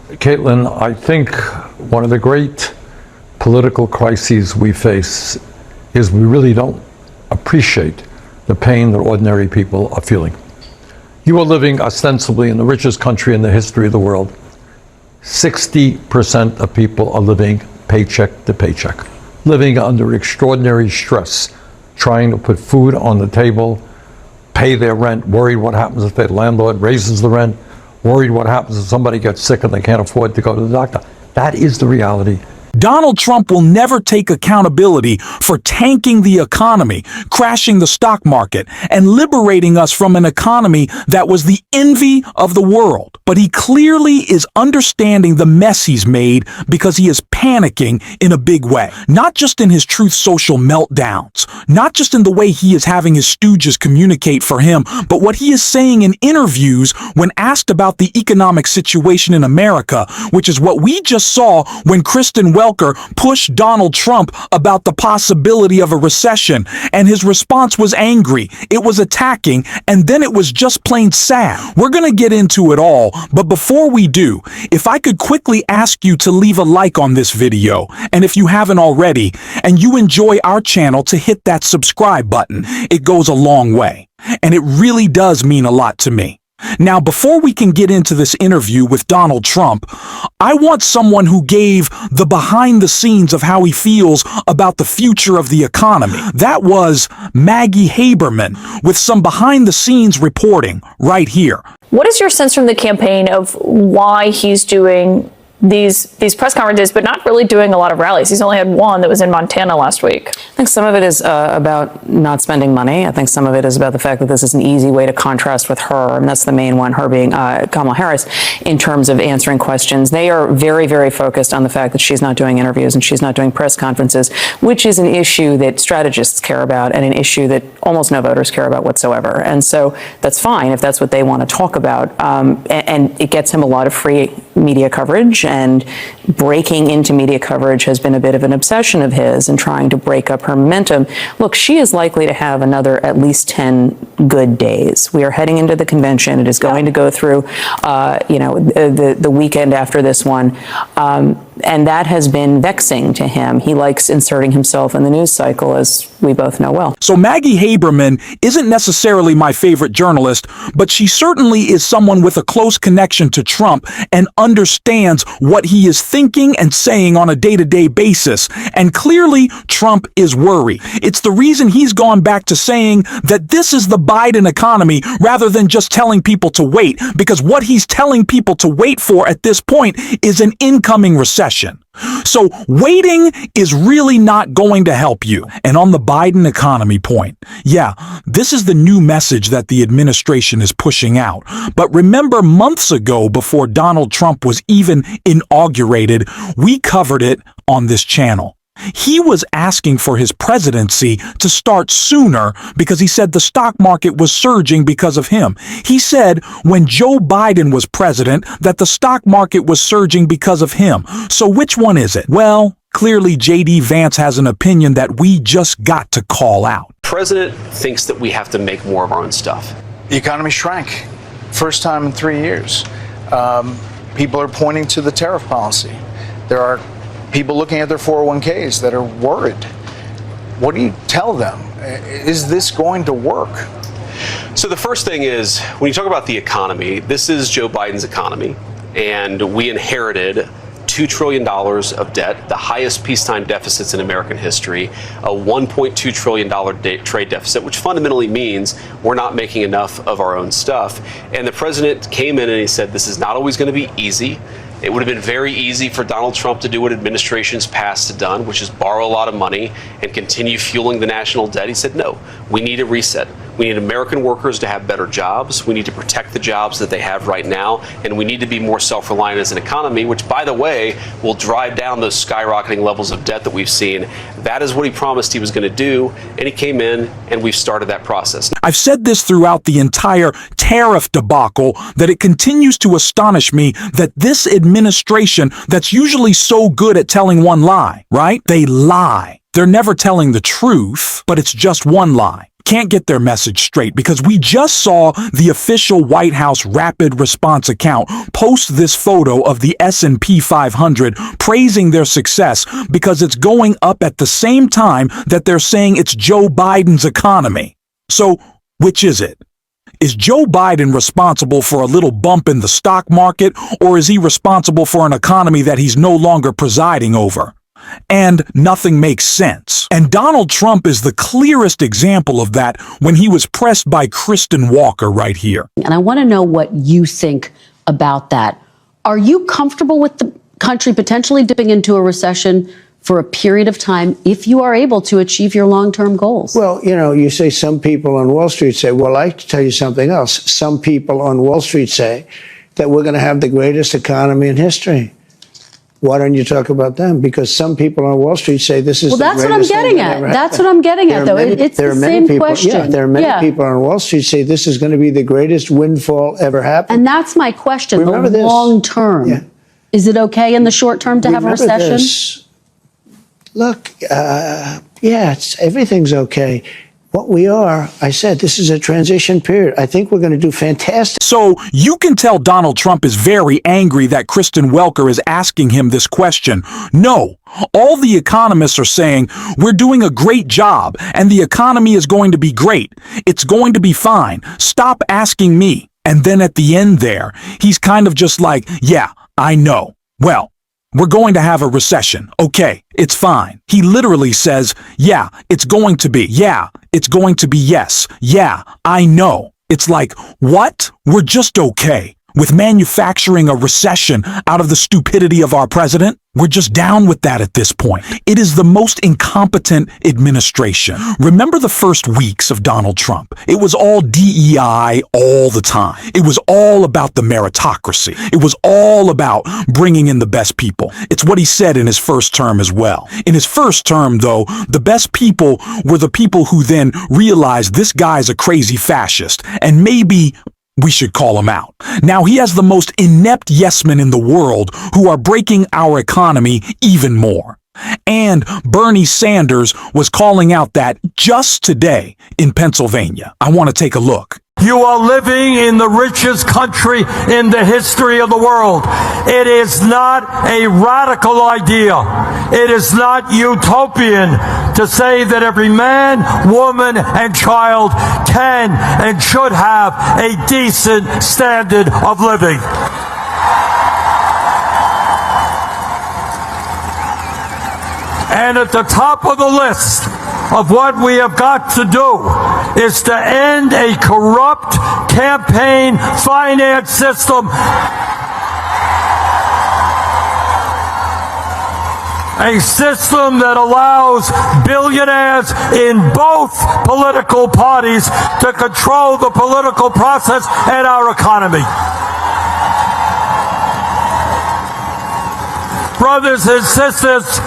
Caitlin, I think one of the great political crises we face is we really don't appreciate the pain that ordinary people are feeling. You are living ostensibly in the richest country in the history of the world. 60% of people are living paycheck to paycheck, living under extraordinary stress, trying to put food on the table, pay their rent, worried what happens if their landlord raises the rent, worried what happens if somebody gets sick and they can't afford to go to the doctor. That is the reality. Donald Trump will never take accountability for tanking the economy, crashing the stock market, and liberating us from an economy that was the envy of the world. But he clearly is understanding the mess he's made because he is panicking in a big way. Not just in his Truth Social meltdowns, not just in the way he is having his stooges communicate for him, but what he is saying in interviews when asked about the economic situation in America, which is what we just saw when Kristen Welker pushed Donald Trump about the possibility of a recession, and his response was angry, it was attacking, and then it was just plain sad. We're gonna get into it all, but before we do, if I could quickly ask you to leave a like on this video, and if you haven't already, and you enjoy our channel, to hit that subscribe button. It goes a long way, and it really does mean a lot to me. Now, before we can get into this interview with Donald Trump, I want someone who gave the behind the scenes of how he feels about the future of the economy. That was Maggie Haberman with some behind the scenes reporting right here. What is your sense from the campaign of why he's doing these press conferences, but not really doing a lot of rallies? He's only had one that was in Montana last week. I think some of it is about not spending money. I think some of it is about the fact that this is an easy way to contrast with her, and that's the main one, her being Kamala Harris, in terms of answering questions. They are very, very focused on the fact that she's not doing interviews and she's not doing press conferences, which is an issue that strategists care about and an issue that almost no voters care about whatsoever. And so that's fine if that's what they want to talk about. And it gets him a lot of free media coverage, and breaking into media coverage has been a bit of an obsession of his, and trying to break up her momentum. Look, she is likely to have another at least 10 good days. We are heading into the convention. It is going to go through, the weekend after this one. And that has been vexing to him. He likes inserting himself in the news cycle, as we both know well. So Maggie Haberman isn't necessarily my favorite journalist, but she certainly is someone with a close connection to Trump and understands what he is thinking and saying on a day-to-day basis. And clearly, Trump is worried. It's the reason he's gone back to saying that this is the Biden economy rather than just telling people to wait, because what he's telling people to wait for at this point is an incoming recession. So waiting is really not going to help you. And on the Biden economy point, yeah, this is the new message that the administration is pushing out. But remember, months ago, before Donald Trump was even inaugurated, we covered it on this channel. He was asking for his presidency to start sooner because he said the stock market was surging because of him. He said when Joe Biden was president that the stock market was surging because of him. So which one is it? Well, clearly JD Vance has an opinion that we just got to call out. The president thinks that we have to make more of our own stuff. The economy shrank. First time in 3 years. People are pointing to the tariff policy. There are people looking at their 401ks that are worried. What do you tell them? Is this going to work? So the first thing is, when you talk about the economy, this is Joe Biden's economy, and we inherited $2 trillion of debt, the highest peacetime deficits in American history, a $1.2 trillion trade deficit, which fundamentally means we're not making enough of our own stuff. And the president came in and he said, this is not always going to be easy. It would have been very easy for Donald Trump to do what administrations past have done, which is borrow a lot of money and continue fueling the national debt. He said, no, we need a reset. We need American workers to have better jobs. We need to protect the jobs that they have right now. And we need to be more self-reliant as an economy, which, by the way, will drive down those skyrocketing levels of debt that we've seen. That is what he promised he was going to do. And he came in and we've started that process. I've said this throughout the entire tariff debacle that it continues to astonish me that this administration that's usually so good at telling one lie, right? They lie. They're never telling the truth, but it's just one lie. can't get their message straight because we just saw the official White House rapid response account post this photo of the S&P 500 praising their success because it's going up at the same time that they're saying it's Joe Biden's economy. So, which is it? Is Joe Biden responsible for a little bump in the stock market, or is he responsible for an economy that he's no longer presiding over? And nothing makes sense. And Donald Trump is the clearest example of that when he was pressed by Kristen Walker right here. And I want to know what you think about that. Are you comfortable with the country potentially dipping into a recession for a period of time if you are able to achieve your long-term goals? Well, you say some people on Wall Street say, well, I tell you something else. Some people on Wall Street say that we're going to have the greatest economy in history. Why don't you talk about them? Because some people on Wall Street say this is the greatest thing that ever happened. Well, that's what I'm getting at. That's what I'm getting at, though. It's the same question. Yeah, there are many people on Wall Street say this is going to be the greatest windfall ever happened. And that's my question, Remember the this. long term. Yeah. Is it okay in the short term to have a Remember recession? this. Look, everything's okay. What we are, I said, this is a transition period. I think we're going to do fantastic. So you can tell Donald Trump is very angry that Kristen Welker is asking him this question. No, all the economists are saying we're doing a great job and the economy is going to be great. It's going to be fine. Stop asking me. And then at the end there, he's kind of just like, yeah, I know. Well, we're going to have a recession. Okay, it's fine. He literally says, yeah, it's going to be. Yeah, it's going to be yes. Yeah, I know. It's like, what? We're just okay with manufacturing a recession out of the stupidity of our president? We're just down with that at this point. It is the most incompetent administration. Remember the first weeks of Donald Trump? It was all DEI all the time. It was all about the meritocracy. It was all about bringing in the best people. It's what he said in his first term as well. In his first term, though, the best people were the people who then realized this guy's a crazy fascist, and maybe we should call him out. Now he has the most inept yes-men in the world who are breaking our economy even more. And Bernie Sanders was calling out that just today in Pennsylvania. I want to take a look. You are living in the richest country in the history of the world. It is not a radical idea. It is not utopian to say that every man, woman, and child can and should have a decent standard of living. And at the top of the list of what we have got to do is to end a corrupt campaign finance system, a system that allows billionaires in both political parties to control the political process and our economy. Brothers and sisters,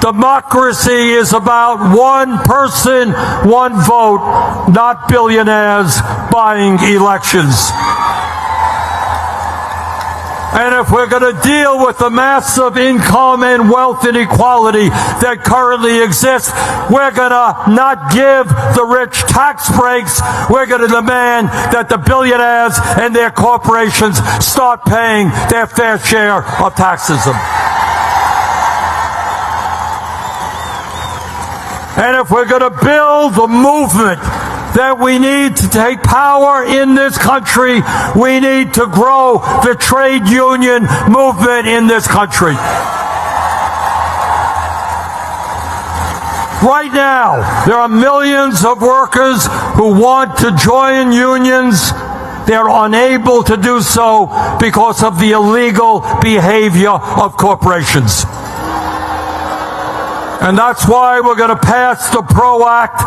democracy is about one person, one vote, not billionaires buying elections. And if we're going to deal with the massive income and wealth inequality that currently exists, we're going to not give the rich tax breaks. We're going to demand that the billionaires and their corporations start paying their fair share of taxes. And if we're going to build the movement that we need to take power in this country, we need to grow the trade union movement in this country. Right now, there are millions of workers who want to join unions. They're unable to do so because of the illegal behavior of corporations. And that's why we're going to pass the PRO Act.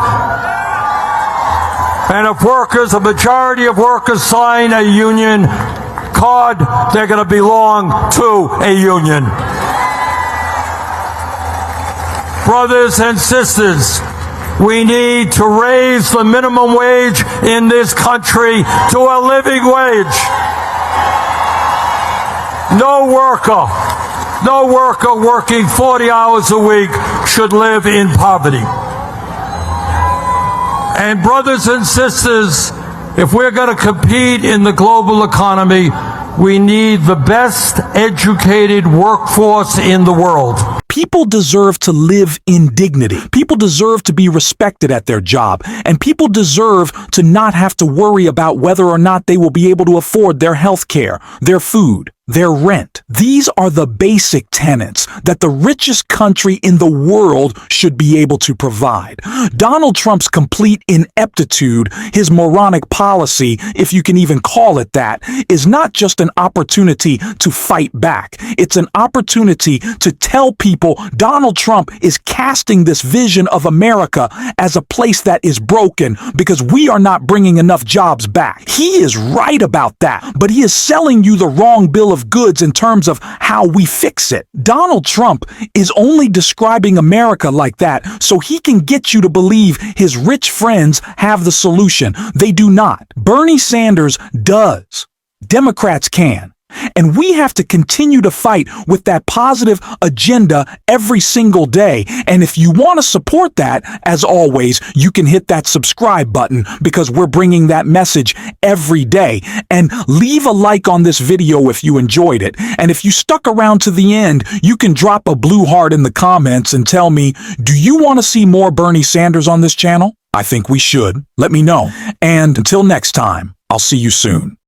And if workers, a majority of workers sign a union card, they're going to belong to a union. Brothers and sisters, we need to raise the minimum wage in this country to a living wage. No worker working 40 hours a week should live in poverty. And brothers and sisters, if we're going to compete in the global economy, we need the best educated workforce in the world. People deserve to live in dignity. People deserve to be respected at their job. And people deserve to not have to worry about whether or not they will be able to afford their health care, their food, their rent. These are the basic tenets that the richest country in the world should be able to provide. Donald Trump's complete ineptitude, his moronic policy, if you can even call it that, is not just an opportunity to fight back. It's an opportunity to tell people Donald Trump is casting this vision of America as a place that is broken because we are not bringing enough jobs back. He is right about that, but he is selling you the wrong bill of goods in terms of how we fix it. Donald Trump is only describing America like that so he can get you to believe his rich friends have the solution. They do not. Bernie Sanders does. Democrats can. And we have to continue to fight with that positive agenda every single day. And if you want to support that, as always, you can hit that subscribe button because we're bringing that message every day. And leave a like on this video if you enjoyed it. And if you stuck around to the end, you can drop a blue heart in the comments and tell me, do you want to see more Bernie Sanders on this channel? I think we should. Let me know. And until next time, I'll see you soon.